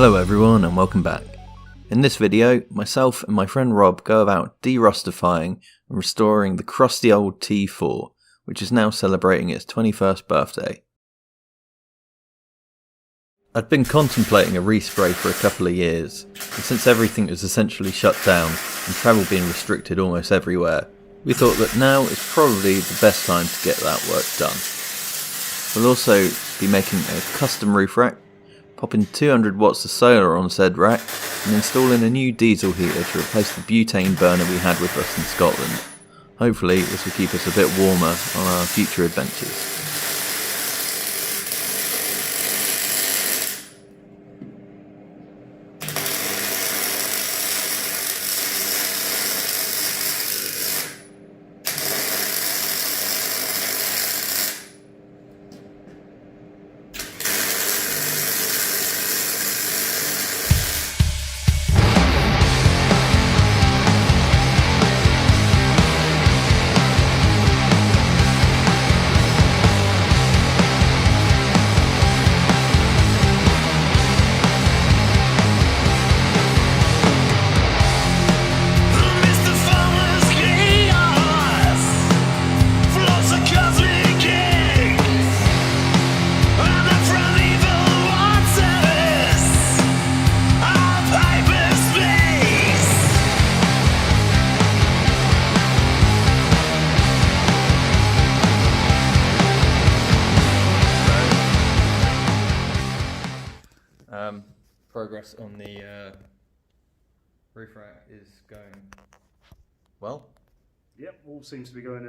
Hello everyone and welcome back. In this video, myself and my friend Rob go about derustifying and restoring the crusty old T4, which is now celebrating its 21st birthday. I'd been contemplating a respray for a couple of years, and since everything was essentially shut down and travel being restricted almost everywhere, we thought that now is probably the best time to get that work done. We'll also be making a custom roof rack, popping 200 watts of solar on said rack, and installing a new diesel heater to replace the butane burner we had with us in Scotland. Hopefully this will keep us a bit warmer on our future adventures. Progress on the roof rack is going well. Yep, all seems to be going.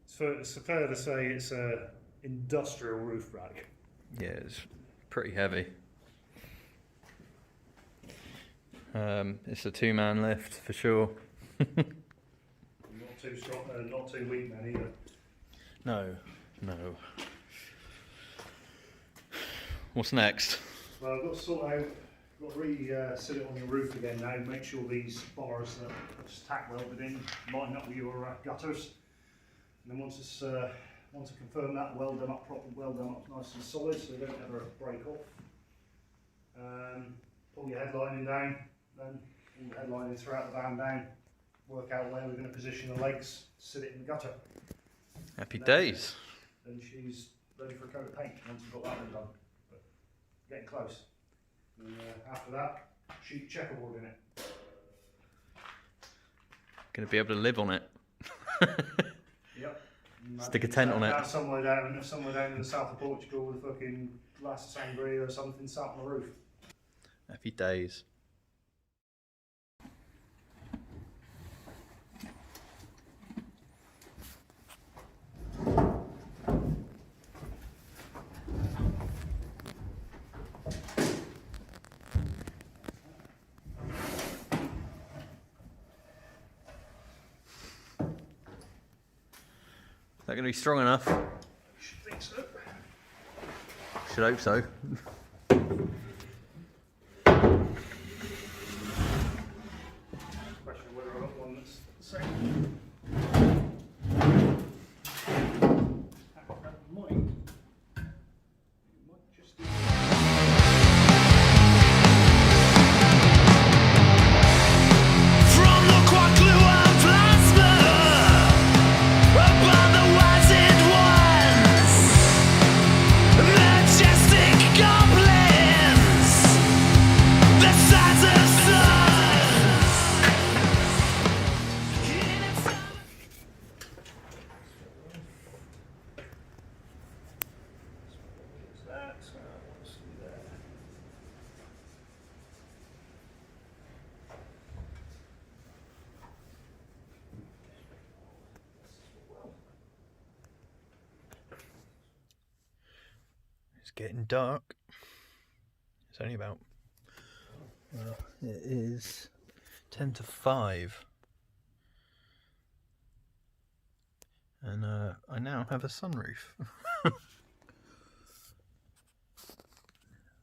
It's fair to say it's a industrial roof rack. Yeah, it's pretty heavy. It's a two-man lift for sure. Not too strong, not too weak, man either. No. What's next? Well, I've got to sort out, got to re-sit it on the roof again now, make sure these bars that are just tack welded in line up with your gutters. And then once I confirm that, weld them up properly, weld them up nice and solid so they don't ever break off. Pull your headlining down, then pull the headlining throughout the van down, work out where we're going to position the legs, sit it in the gutter. Happy days. Then she's ready for a coat of paint once we've got that one done. Getting close. And after that, sheet checkerboard in it. Gonna be able to live on it. Yep. Stick a tent on it. Somewhere down in the south of Portugal with fucking glass of sangria or something sat on the roof. Happy days. Is that going to be strong enough? Should think so. Should hope so. Question whether I've got one that's the same. It's getting dark. It's only about, well, it is 10 to 5. And I now have a sunroof.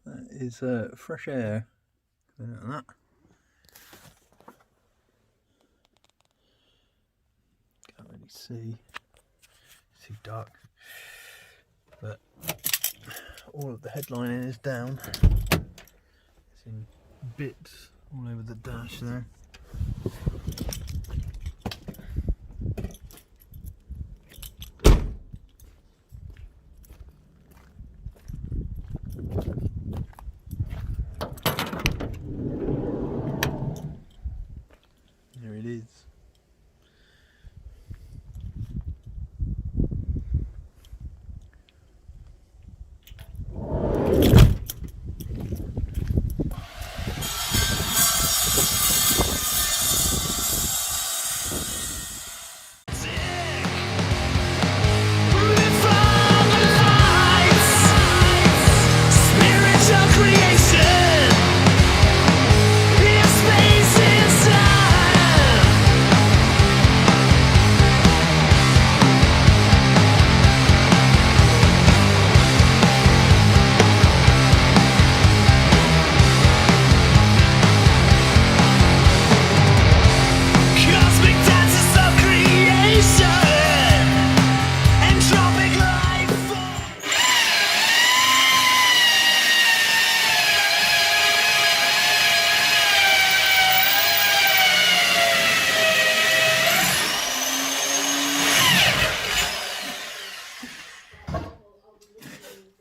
That is fresh air. Like that. Can't really see. It's too dark. But all of the headlining is down. It's in bits all over the dash there. There it is.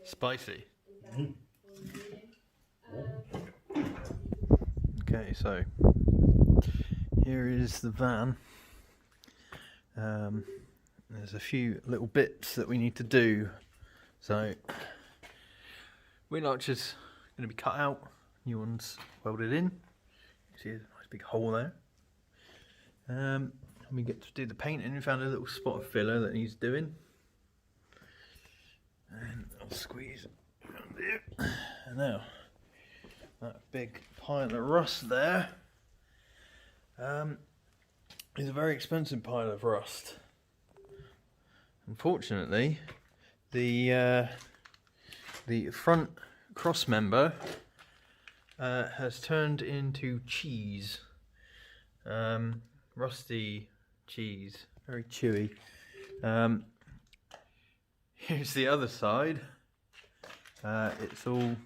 Spicy. Okay, so here is the van. There's a few little bits that we need to do. So wheel arches going to be cut out, new ones welded in. You see a nice big hole there. And we get to do the painting. We found a little spot of filler that needs doing. And I'll squeeze around there. And now, that big pile of rust there is a very expensive pile of rust. Unfortunately, the front cross member has turned into cheese, rusty cheese, very chewy. Here's the other side. It's all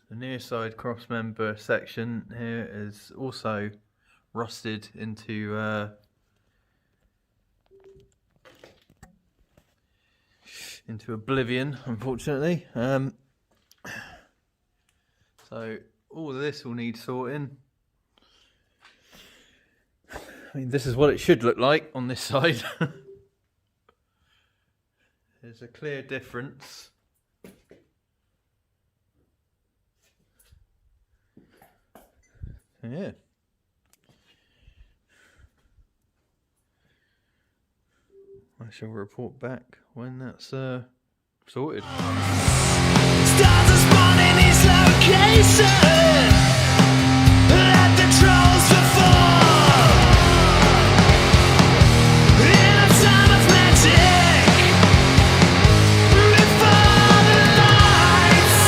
the near side cross member section here is also rusted into oblivion, unfortunately. So all of this will need sorting. I mean, this is what it should look like on this side. There's a clear difference. Yeah. I shall report back when that's sorted. Stars are spawning in this location. Let the trolls perform. In a time of magic, before the lights,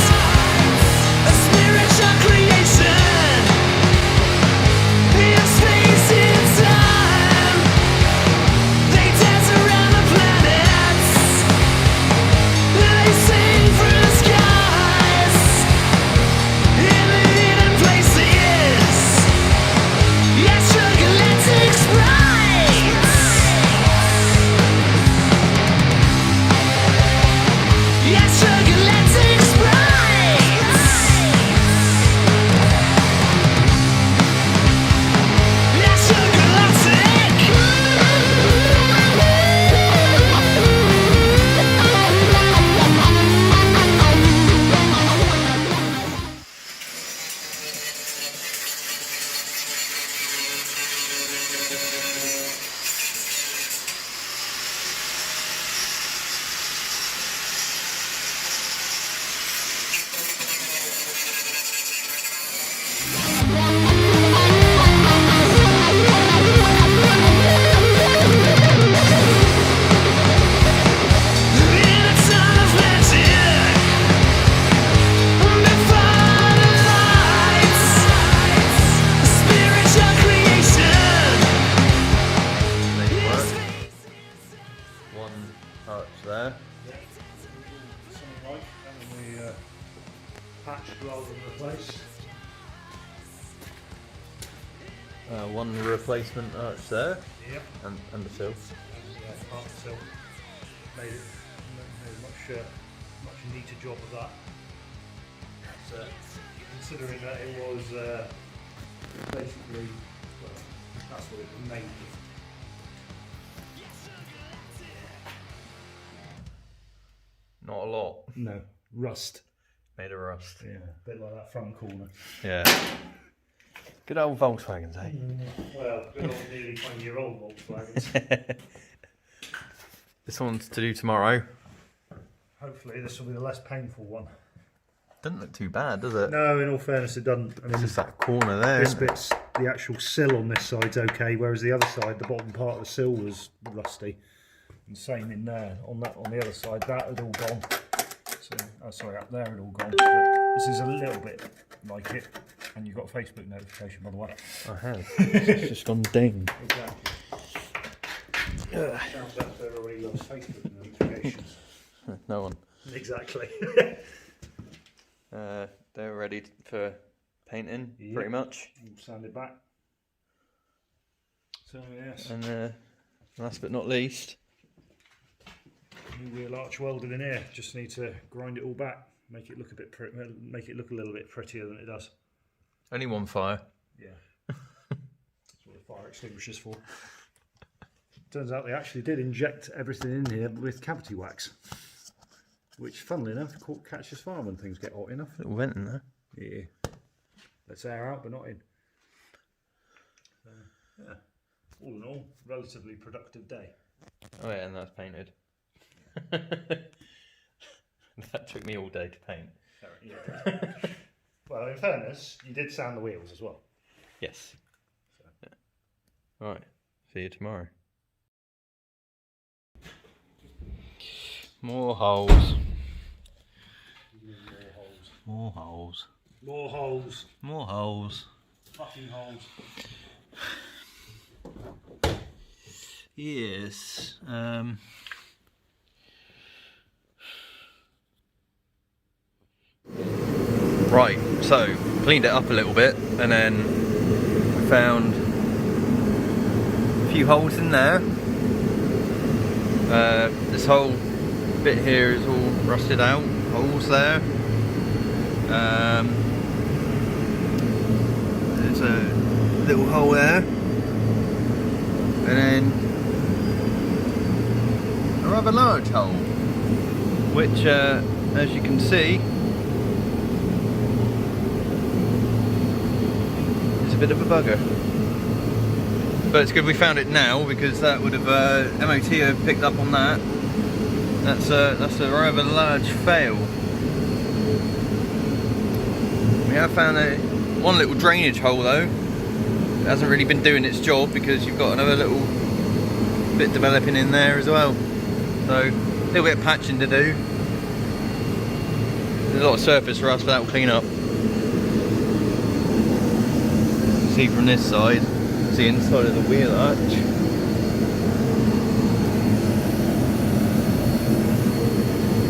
a spiritual creation. In space, in time, they dance around the planets. They sing through the skies. In the One replacement arch there, Yep. and the sill. Yeah, part of the sill. Made a much neater job of that. So, considering that it was basically, well, that's what it was made of. Not a lot. No, rust. Made of rust. Yeah, a bit like that front corner. Yeah. Good old Volkswagens, eh? Well, good old nearly 20-year-old Volkswagens. This one's to do tomorrow. Hopefully this will be the less painful one. Doesn't look too bad, does it? No, in all fairness it doesn't. I mean, It's just that corner there. this isn't it? bit's, the actual sill on this side's okay, whereas the other side, the bottom part of the sill was rusty. And same in there, on the other side, that had all gone. So, oh, sorry, up there had all gone. But this is a little bit like it, and you've got a Facebook notification, by the way. I have. It's just gone ding. Exactly. Sounds like everybody loves Facebook notifications. No one. Exactly. They're ready for painting, Yep. pretty much. Sand it back. So yes, And last but not least, new wheel arch welded in here. Just need to grind it all back, make it look a bit, make it look a little bit prettier than it does. only one fire. Yeah, that's what the fire extinguisher's for. Turns out they actually did inject everything in here with cavity wax, which, funnily enough, catches fire when things get hot enough. Little vent in there. Yeah, lets air out, but not in. Yeah, all in all, relatively productive day. Oh yeah, and that's painted. That took me all day to paint. Yeah. Well, in fairness, you did sand the wheels as well. Yes. Yeah. Right. See you tomorrow. More holes. More holes. More holes. More holes. Fucking holes. Yes. Right, so cleaned it up a little bit and then I found a few holes in there. This whole bit here is all rusted out, holes there. There's a little hole there. And then a rather large hole, which as you can see is a bit of a bugger. But it's good we found it now, because that would have MOT have picked up on that. That's a rather large fail. We have found one little drainage hole though. It hasn't really been doing its job, because you've got another little bit developing in there as well. So a little bit of patching to do. There's a lot of surface rust, but that will clean up. See from this side, it's the inside of the wheel arch.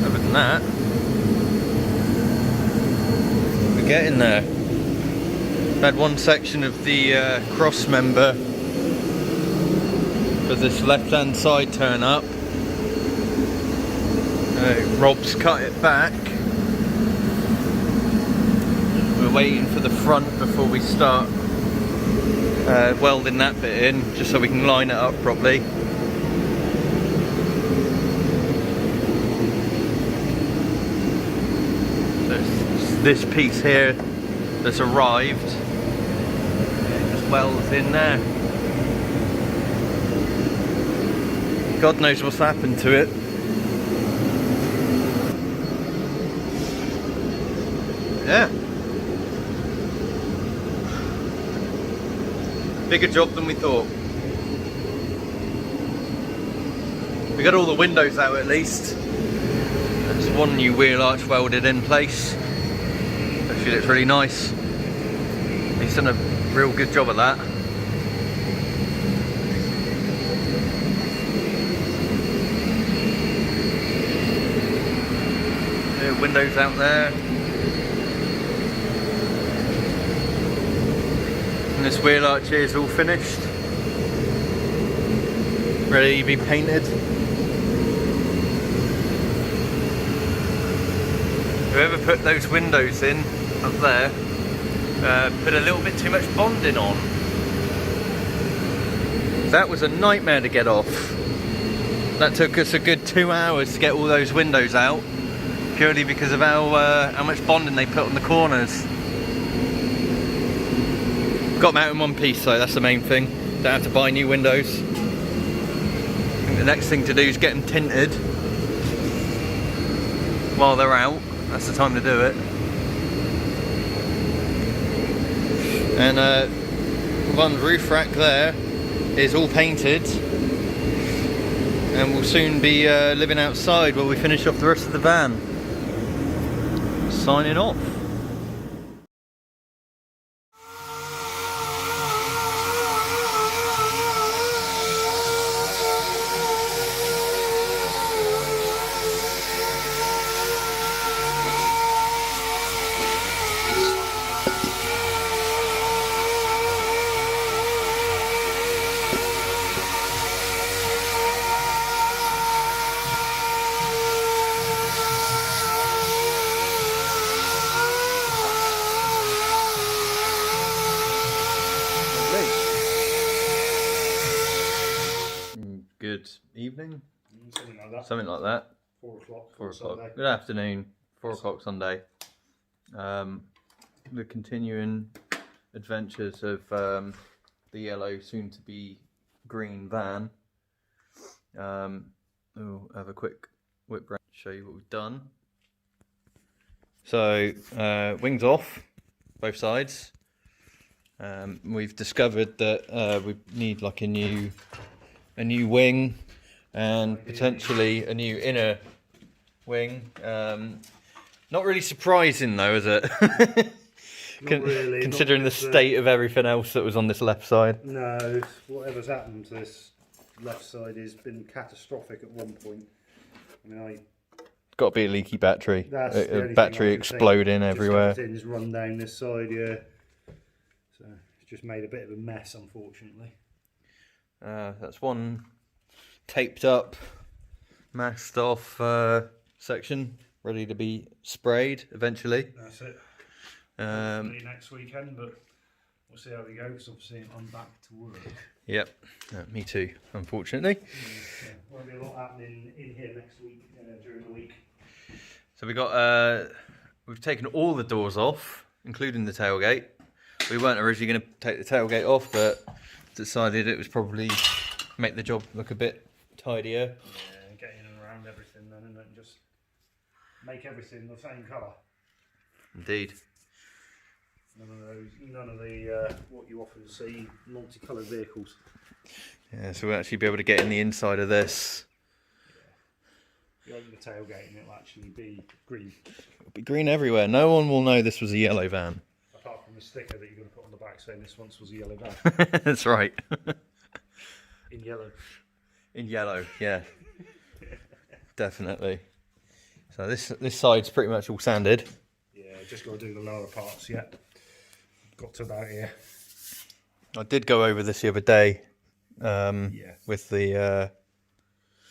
Other than that, we're getting there. Had one section of the cross member for this left hand side turn up. Rob's cut it back. We're waiting for the front before we start welding that bit in, just so we can line it up properly. So it's this piece here that's arrived. Wells in there. God knows what's happened to it. Yeah. Bigger job than we thought. We got all the windows out at least. There's one new wheel arch welded in place. Actually looks really nice. He's done a real good job of that. Windows out there. And this wheel arch here is all finished. Ready to be painted. Whoever put those windows in up there put a little bit too much bonding on. That was a nightmare to get off. That took us a good 2 hours to get all those windows out, purely because of how much bonding they put on the corners. Got them out in one piece, so that's the main thing. Don't have to buy new windows. I think the next thing to do is get them tinted while they're out. That's the time to do it. And one roof rack there is all painted, and we'll soon be living outside while we finish off the rest of the van. Signing off. Good evening. Something like that. Something like that. 4 o'clock. 4 o'clock. Sunday. Good afternoon. 4 o'clock Sunday. The continuing adventures of the yellow, soon to be green van. We'll have a quick whip round to show you what we've done. So wings off, both sides. We've discovered that we need like a new wing and potentially a new inner wing. Not really surprising though, is it? Not really. Considering not the state of everything else that was on this left side. No, whatever's happened to this left side has been catastrophic at one point. I mean, Got to be a leaky battery. that's the only A thing battery I can think. exploding Just everywhere. everything's run down this side, yeah. So it's just made a bit of a mess, unfortunately. That's one taped up, masked off section, ready to be sprayed eventually. That's it. Um, Next weekend, but we'll see how we go, because obviously I'm back to work. yep, me too, unfortunately. Yeah, won't be a lot happening in here next week, during the week. So we've taken all the doors off, including the tailgate. We weren't originally going to take the tailgate off, but decided it was probably make the job look a bit tidier. Yeah, get in and around everything then, and then just make everything the same colour. Indeed. None of the what you often see multicoloured vehicles. Yeah, so we'll actually be able to get in the inside of this. You open the tailgate and it'll actually be green, It'll be green everywhere. No one will know this was a yellow van. apart from the sticker that you're going to put on the back saying this once was a yellow van. That's right. In yellow. In yellow, yeah. Definitely. So this side's pretty much all sanded. Yeah, just got to do the lower parts yet. Got to about here. I did go over this the other day. Yeah. With the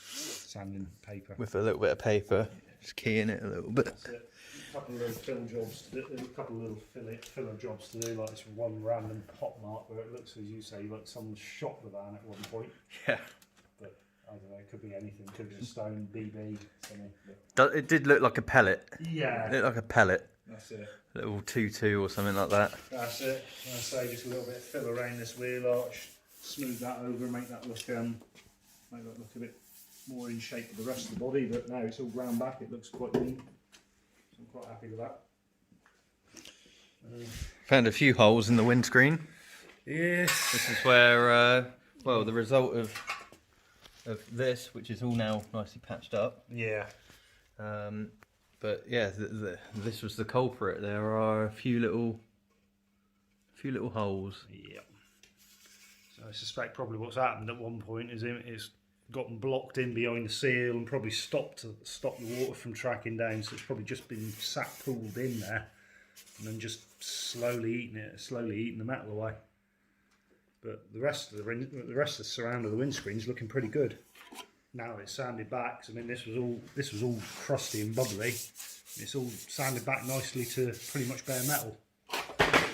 Sanding paper. with a little bit of paper, just keying it a little bit. That's it. A couple of little fill jobs to do, a couple of little filler jobs to do, like this one random pot mark where it looks, as you say, like someone shot the van at one point. Yeah. But I don't know, it could be anything. Could be a stone, BB, something. But It did look like a pellet. yeah, It looked like a pellet. that's it. A little 2-2 or something like that. That's it. I say just a little bit of fill around this wheel arch, smooth that over, make that look a bit more in shape with the rest of the body. But now it's all ground back. It looks quite neat. So I'm quite happy with that. Found a few holes in the windscreen. Yes. This is where, well, the result of this, which is all now nicely patched up. Yeah. But yeah, this was the culprit. There are a few little holes. Yep. So I suspect probably what's happened at one point is it's gotten blocked in behind the seal and probably stopped the water from tracking down. So it's probably just been pooled in there, and then just slowly eating the metal away. But the rest of the surround of the windscreen's looking pretty good. Now it's sanded back. 'Cause, I mean, this was all crusty and bubbly. It's all sanded back nicely to pretty much bare metal.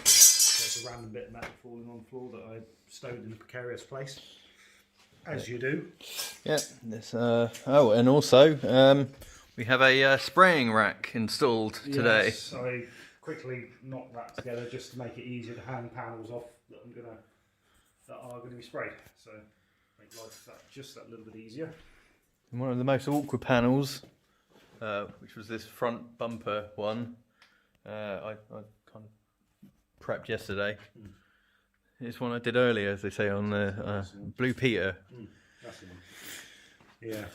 There's a random bit of metal falling on the floor that I stowed in a precarious place, as you do. Yeah. This. Oh, and also we have a spraying rack installed today. Yes, I quickly knocked that together just to make it easier to hang panels off that are gonna be sprayed. So make life just that little bit easier. And one of the most awkward panels, which was this front bumper one, I kind of prepped yesterday. It's one I did earlier, as they say on the Blue Peter. That's the one. Yeah.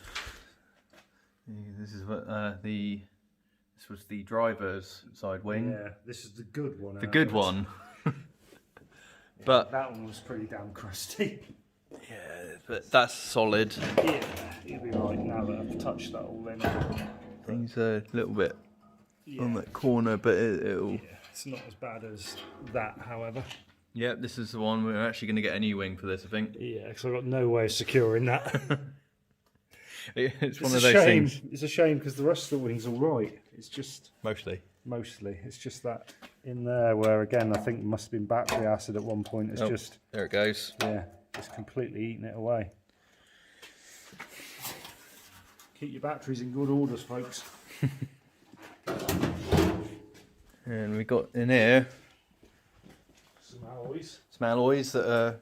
This is what this was the driver's side wing. Yeah, this is the good one. The good one. But that one was pretty damn crusty. Yeah, but that's solid. Yeah, you'll be right now that I've touched that all in. Things a little bit on that corner, but it'll... Yeah, it's not as bad as that, however. Yeah, this is the one we're actually going to get a new wing for this, I think. Yeah, because I've got no way of securing that. It's one of those things. It's a shame because the rest of the wing's all right. It's just... Mostly. It's just that in there where, again, I think it must have been battery acid at one point. It's just... There it goes. Yeah, it's completely eaten it away. Keep your batteries in good orders, folks. And we got in here some alloys that are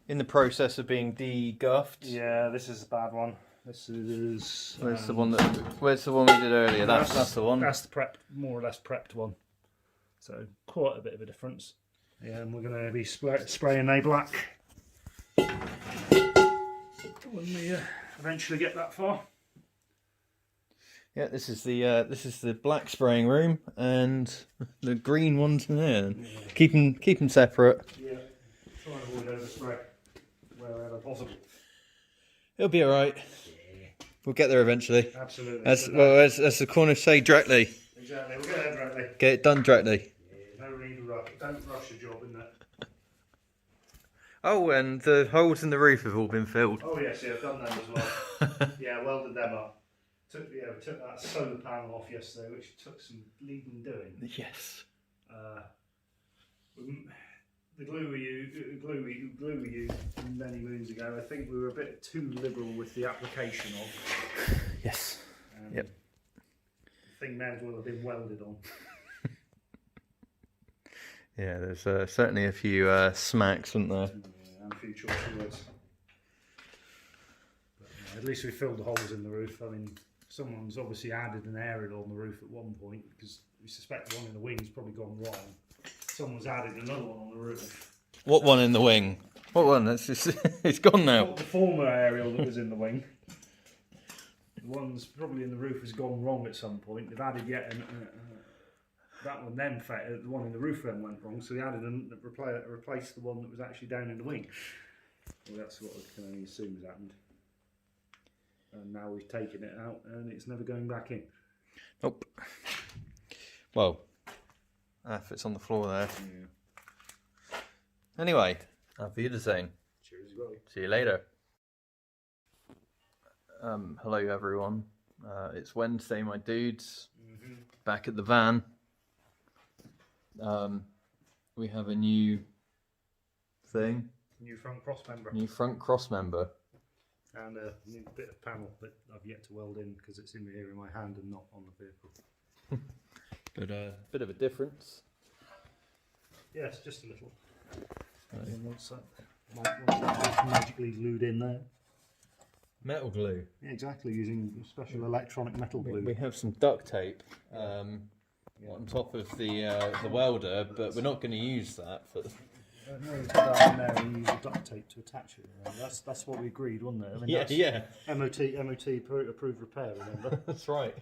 in the process of being deguffed. Yeah, this is a bad one. This is... Where's the one we did earlier? That's the one. That's the more or less prepped one. So quite a bit of a difference. Yeah, and we're going to be spraying a black when we eventually get that far. Yeah, this is the black spraying room, and the green ones in there. Yeah. Keep them separate. Yeah, try and avoid overspray wherever possible. It'll be all right. Yeah. We'll get there eventually. Absolutely. As the Cornish say, directly. Exactly. We'll get there directly. Get it done directly. Yeah, no need to rush. Don't rush a job, in there. Oh, and the holes in the roof have all been filled. Oh yes, yeah, I've done them as well. Yeah, welded them up. We took that solar panel off yesterday, which took some bleeding doing. Yes. The glue we used many moons ago, I think we were a bit too liberal with the application of. Yes. Yep. The thing may as well have been welded on. Yeah, there's certainly a few smacks, isn't there? Yeah, and a few choice words. But, yeah, at least we filled the holes in the roof. I mean, someone's obviously added an aerial on the roof at one point, because we suspect the one in the wing's probably gone wrong. Someone's added another one on the roof. What one in the wing? What one? It's gone now. Not the former aerial that was in the wing. The one's probably in the roof has gone wrong at some point. They've added yet that one then the one in the roof then went wrong, so they added and replaced the one that was actually down in the wing. Well, that's what I can only assume has happened. And now we've taken it out and it's never going back in. Nope. Well, if it's on the floor there. Yeah. Anyway, auf Wiedersehen. Cheers, buddy. See you later. Hello everyone. It's Wednesday, my dudes. Back at the van. We have a new thing. New front cross member. New front cross member. And a new bit of panel that I've yet to weld in because it's in here in my hand and not on the vehicle. But a bit of a difference. Yes, just a little. Once that's magically glued in there. Metal glue. Yeah, exactly, using special electronic metal glue. We have some duct tape on top of the welder, but we're not going to use that for. No, put that in there and use the duct tape to attach it. That's what we agreed, wasn't it? I mean, yeah. MOT approved repair. Remember? That's right.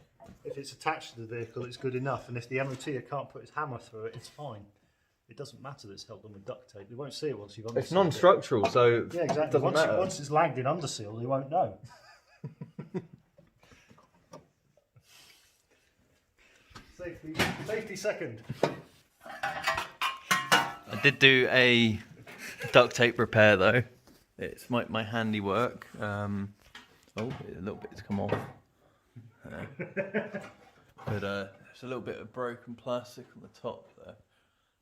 If it's attached to the vehicle, it's good enough, and if the MOT can't put his hammer through it, it's fine. It doesn't matter that it's held on with duct tape. They won't see it once you've unsealed It's non-structural, so yeah, exactly. It doesn't matter. Once it's lagged in underseal, they won't know. Safety second. I did do a duct tape repair though. It's my handiwork. Oh, a little bit's come off. But there's a little bit of broken plastic on the top there,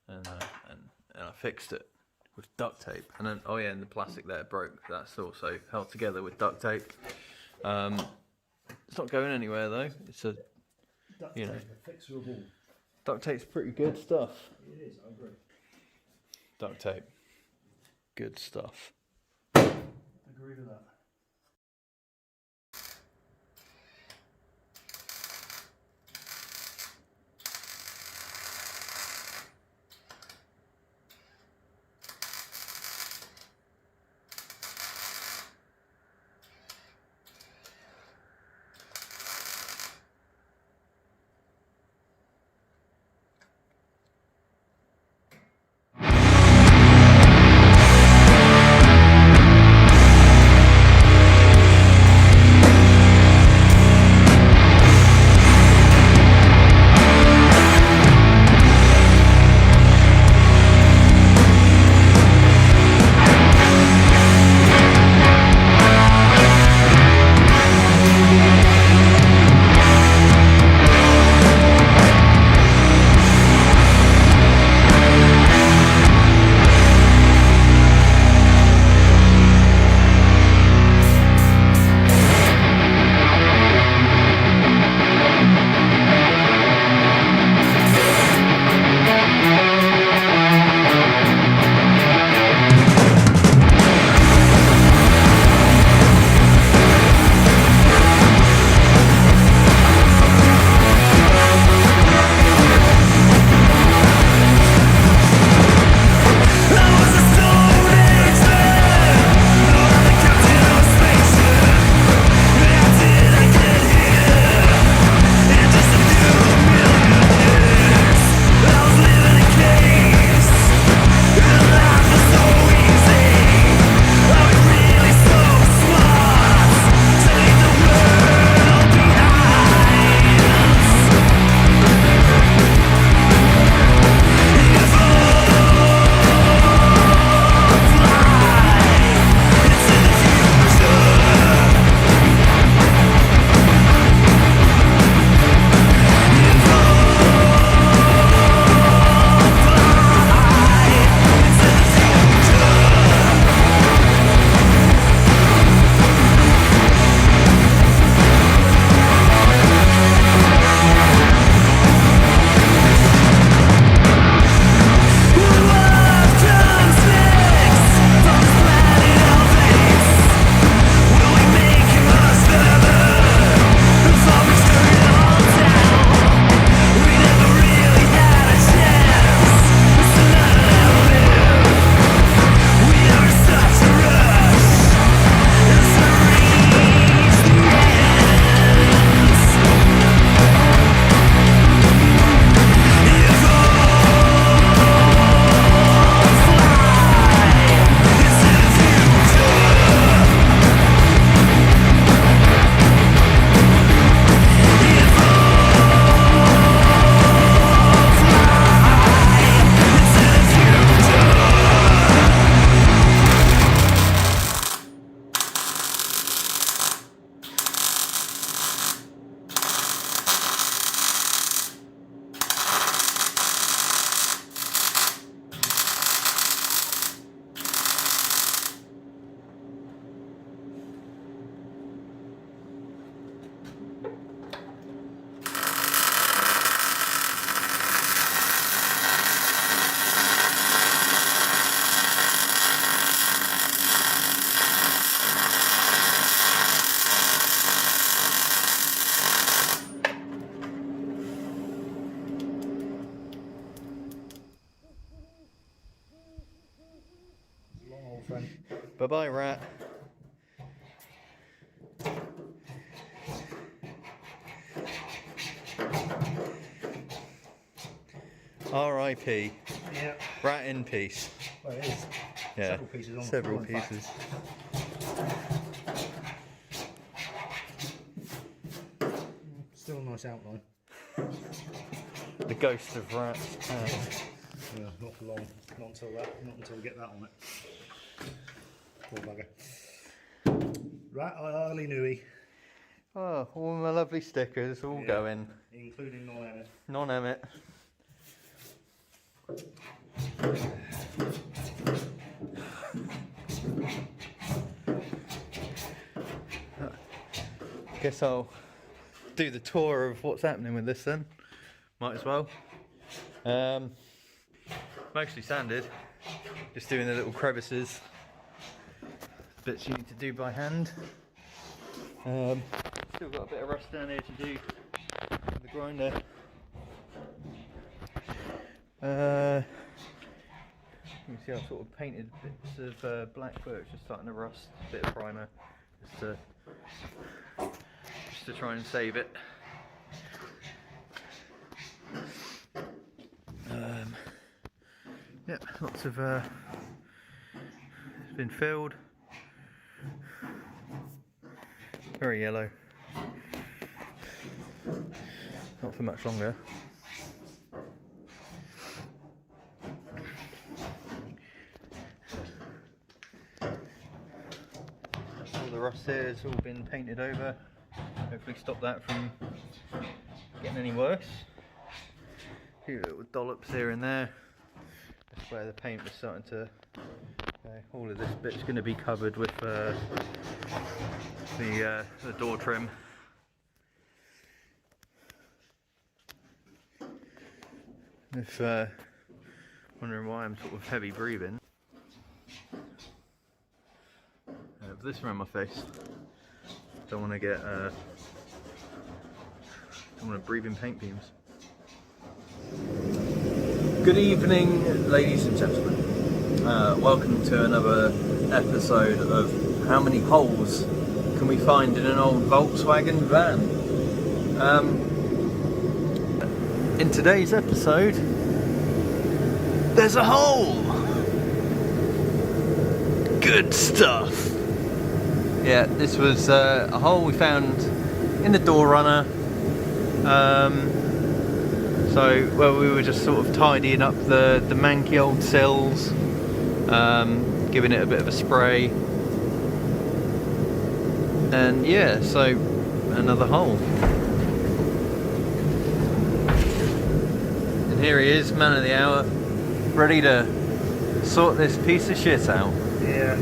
and I fixed it with duct tape. And then and the plastic there broke. That's also held together with duct tape. It's not going anywhere though. It's a Duct tape, a fixer of all. Duct tape's pretty good stuff. It is, I agree. Duct tape, good stuff. Agree with that. Bye-bye, rat. R.I.P. Yeah. Rat in peace. Well, it is. Yeah. Several pieces on Several the floor, in fact. pieces. Still a nice outline. The ghost of rats. Yeah, not for long. Not until we get that on it. Poor bugger. Right, early Nui, Oh, all my lovely stickers all going. including non-Emmet. Non-Emmet. Guess I'll do the tour of what's happening with this then. Might as well. Mostly sanded. Just doing the little crevices. Bits you need to do by hand. Still got a bit of rust down here to do with the grinder. You can see I've sort of painted bits of black where it's just starting to rust. A bit of primer just to try and save it. Yeah, lots of it's been filled. Very yellow. Not for much longer. All the rust here has all been painted over. Hopefully stop that from getting any worse. A few little dollops here and there. That's where the paint was starting to. All of this bit's going to be covered with the door trim. If wondering why I'm sort of heavy breathing, with this around my face, don't want to get don't want to breathe in paint fumes. Good evening, ladies and gentlemen. Welcome to another episode of How Many Holes Can We Find in an Old Volkswagen Van? In today's episode, there's a hole! Good stuff! Yeah, this was a hole we found in the door runner. So, well, we were just sort of tidying up the manky old sills, giving it a bit of a spray, and yeah, so another hole. And here he is, man of the hour, ready to sort this piece of shit out. Yeah.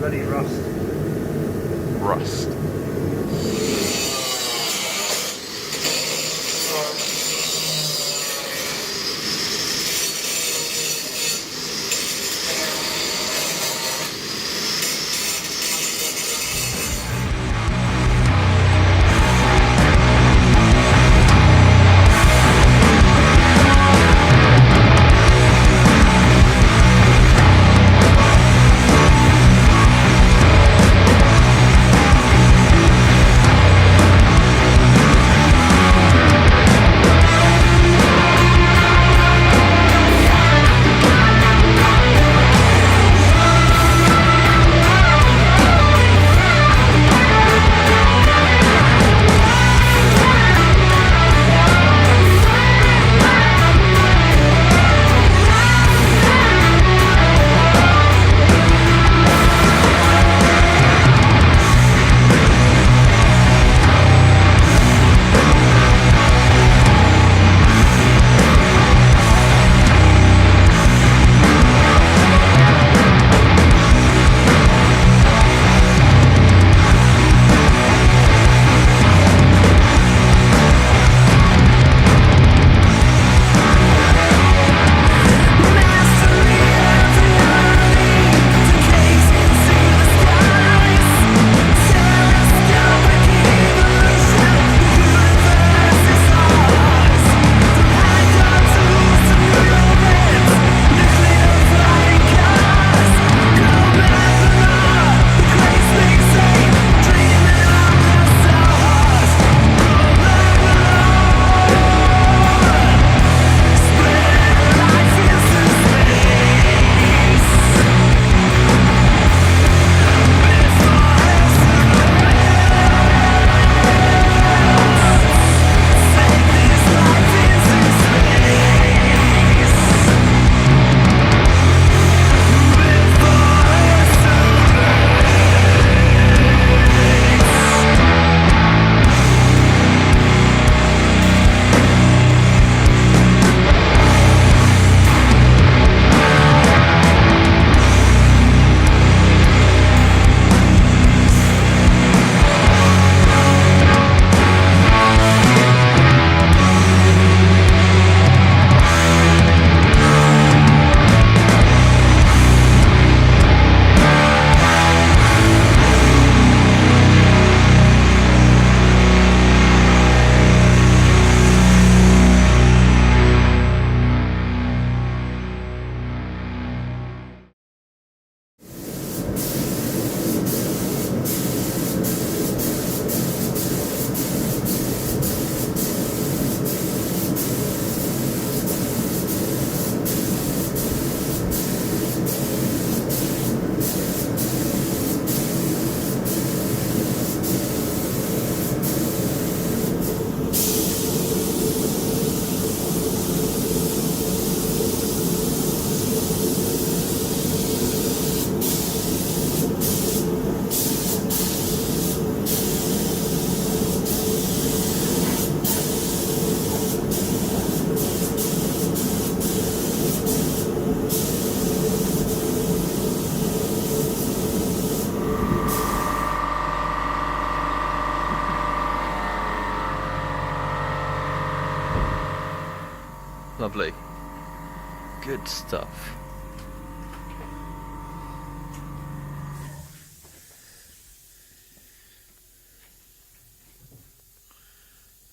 Bloody rust. Rust. Good stuff.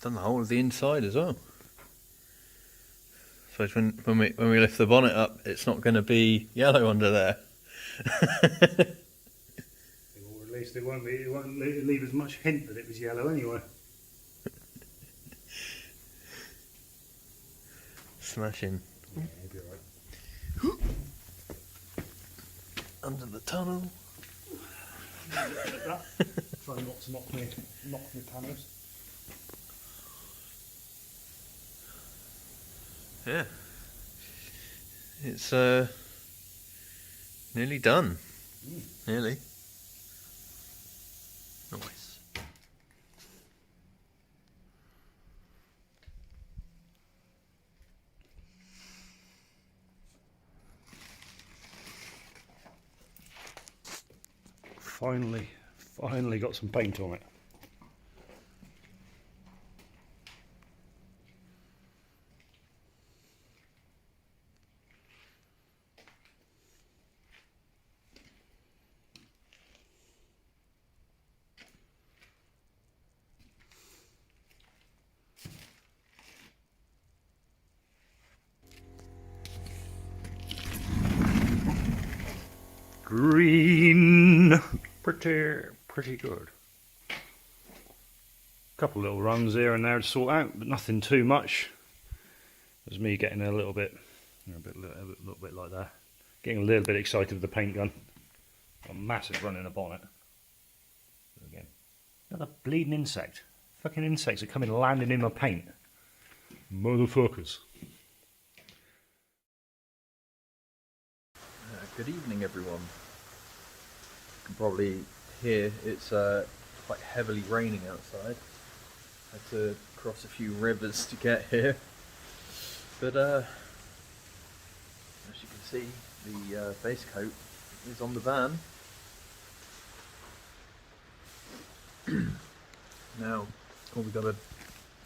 Done the whole of the inside as well. So when we lift the bonnet up, it's not going to be yellow under there. Or at least it won't leave as much hint that it was yellow anyway. Smashing. Yeah, it'll be alright. Under the tunnel. Try not to knock me panels. Yeah. It's nearly done. Nearly. Nice. Finally got some paint on it. Green, pretty good. Couple little runs here and there to sort out, but nothing too much. There's me getting a little bit like that. Getting a little bit excited with the paint gun. Got a massive run in the bonnet. Again, another bleeding insect. Fucking insects are coming landing in my paint. Motherfuckers. Good evening, everyone. You can probably hear it's quite heavily raining outside. Had to cross a few rivers to get here, but as you can see, the base coat is on the van. Now, all we've got to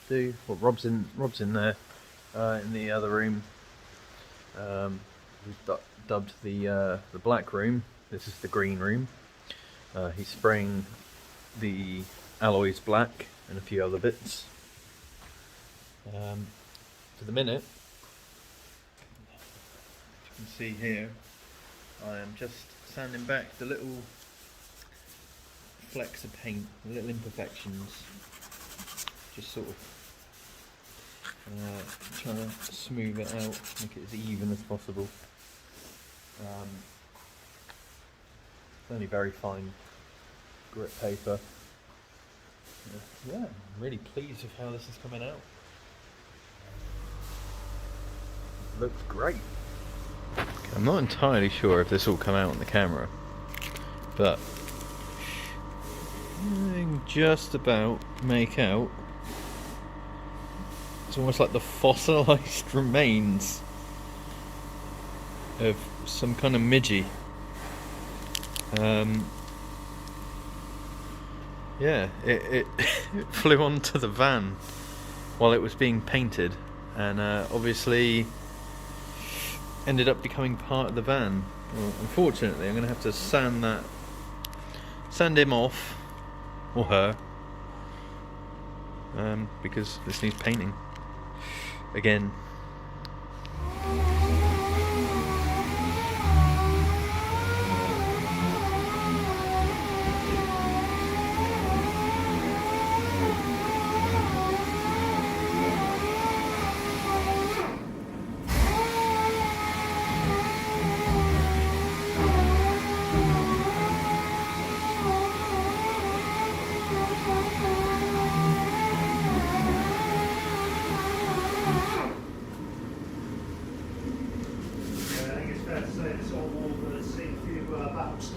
do, well, Rob's in there, in the other room. We've dubbed the black room. This is the green room. He's spraying the alloys black and a few other bits. For the minute, as you can see here, I am just sanding back the little flecks of paint, the little imperfections, just sort of trying to smooth it out, make it as even as possible. It's only very fine grit paper. Yeah, I'm really pleased with how this is coming out. It looks great. I'm not entirely sure if this will come out on the camera, but I can just about make out. It's almost like the fossilized remains of some kind of midgie. Yeah, it flew onto the van while it was being painted, and obviously ended up becoming part of the van. Well, unfortunately, I'm going to have to sand him off, or her, because this needs painting again.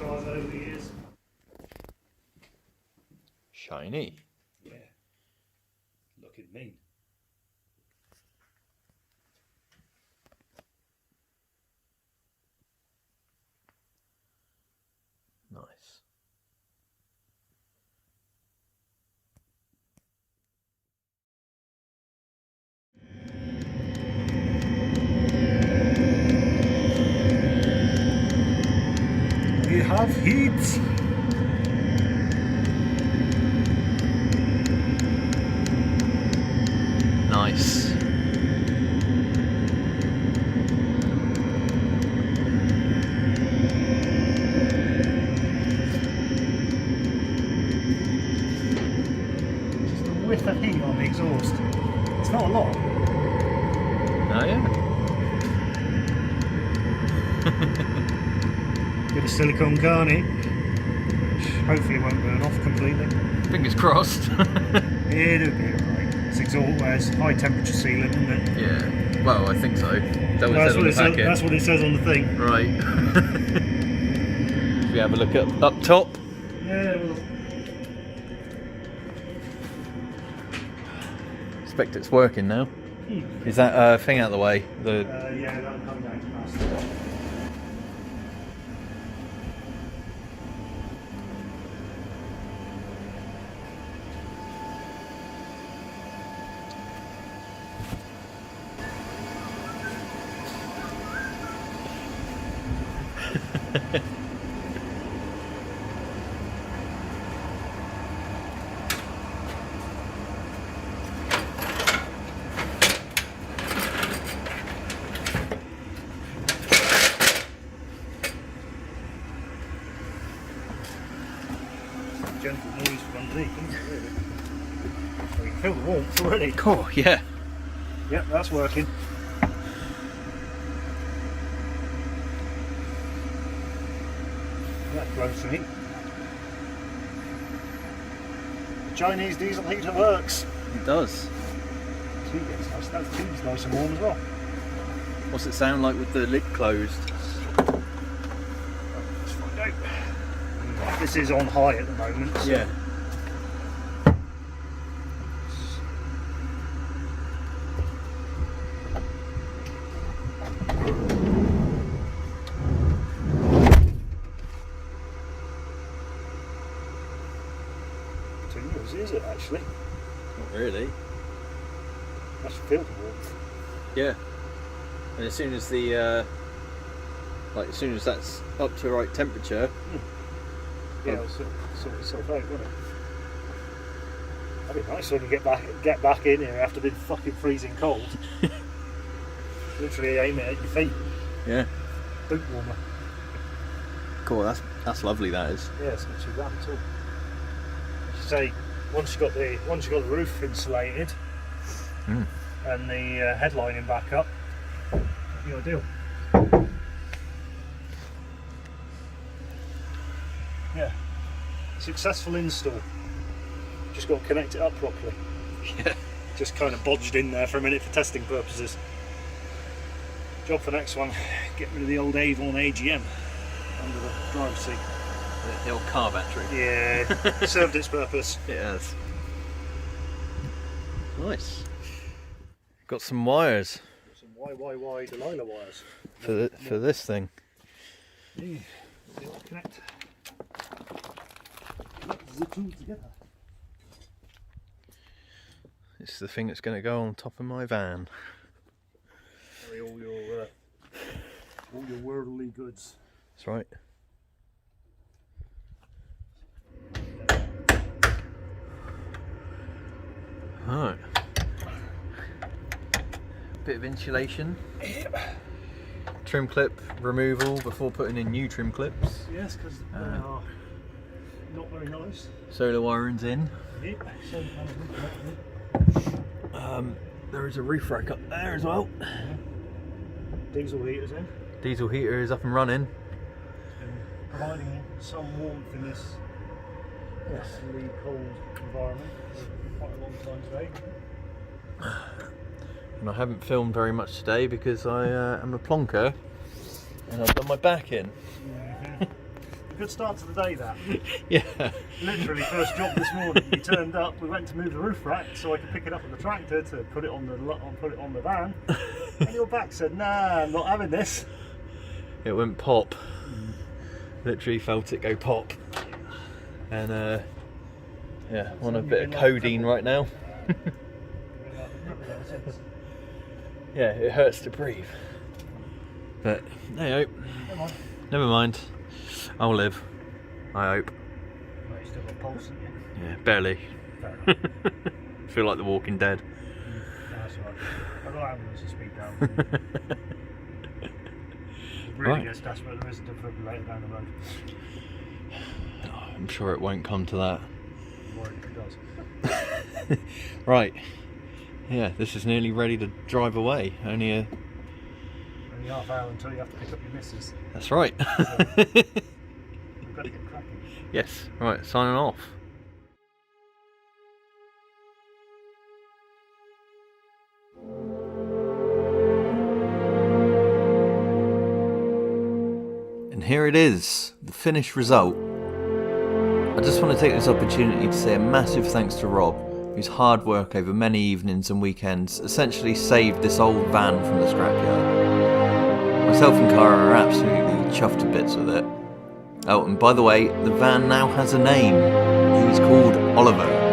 Over the years. Shiny. Yeah. Looking mean. Nice. have heat. Nice. Just a whiff of heat on the exhaust. It's not a lot. Oh yeah. Bit of silicone garnet. Hopefully it won't burn off completely. Fingers crossed. It'll be alright. It's exhaust, it's high temperature sealant, isn't it? Yeah. Well, I think so. That was That's on the packet. that's what it says on the thing. Right. If we have a look at up top. Yeah, well, Expect it's working now. Is that thing out of the way? The yeah, that'll come down fast. Gentle noise from underneath, isn't it, really? Well, you can feel the warmth already. oh yeah. Yep, that's working. That blows some heat. The Chinese diesel heater works. It does. Tea gets nice. That tea's nice and warm as well. What's it sound like with the lid closed? Let's find out. This is on high at the moment. So Yeah. Is it actually? Not really. I should feel the warmth. Yeah. And as soon as the like as soon as that's up to the right temperature. Yeah, it'll sort itself out, won't it? That'd be nice when you get back in here after being fucking freezing cold. Literally aim it at your feet. Yeah. Boot warmer. Cool. That's lovely. That is. Yeah, it's not too bad at all. As you say, once you got the roof insulated and the headlining back up, you're ideal. Yeah, successful install. Just got to connect it up properly. Yeah. Just kind of bodged in there for a minute for testing purposes. Job for next one, get rid of the old Avon AGM under the driver's seat. The old car battery. Yeah, served its purpose. It has. Nice. Got some wires Some YYY Delilah wires. for this thing. Yeah, they all connect. The two together. It's the thing that's going to go on top of my van. Carry all your worldly goods. That's right. Alright. Bit of insulation. Yep. Trim clip removal before putting in new trim clips. Yes, because they are not very nice. Solar wiring's in. Yep. There is a roof rack up there as well. Diesel heaters in. Diesel heater is up and running. Providing some warmth in this really cold environment for quite a long time today. And I haven't filmed very much today because I am a plonker and I've done my back in. Good start to the day, that. Yeah. Literally first job this morning. You turned up. We went to move the roof rack so I could pick it up on the tractor to put it on the van. And your back said, "Nah, I'm not having this." It went pop. Literally felt it go pop. And yeah, on a bit of codeine right now. Yeah, it hurts to breathe. But there you go. Never mind. I'll live. I hope. Well, you still got a pulse, haven't you? Yeah, barely. Fair enough. Feel like The Walking Dead. No, that's all right. I've got ambulance to speak down. It really Right. gets desperate, there is a defibrillator down the road. I'm sure it won't come to that. I'm worried if it does. Right. Yeah, this is nearly ready to drive away. Only Only half hour until you have to pick up your missus. That's right. We've got to get cracking. Yes. Right, signing off. And here it is, the finished result. I just want to take this opportunity to say a massive thanks to Rob, whose hard work over many evenings and weekends essentially saved this old van from the scrapyard. Myself and Cara are absolutely chuffed to bits with it. Oh, and by the way, the van now has a name. He's called Oliver.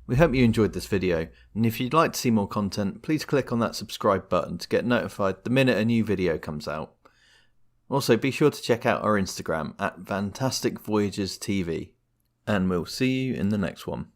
We hope you enjoyed this video, and if you'd like to see more content, please click on that subscribe button to get notified the minute a new video comes out. Also, be sure to check out our Instagram at Fantastic Voyages TV, and we'll see you in the next one.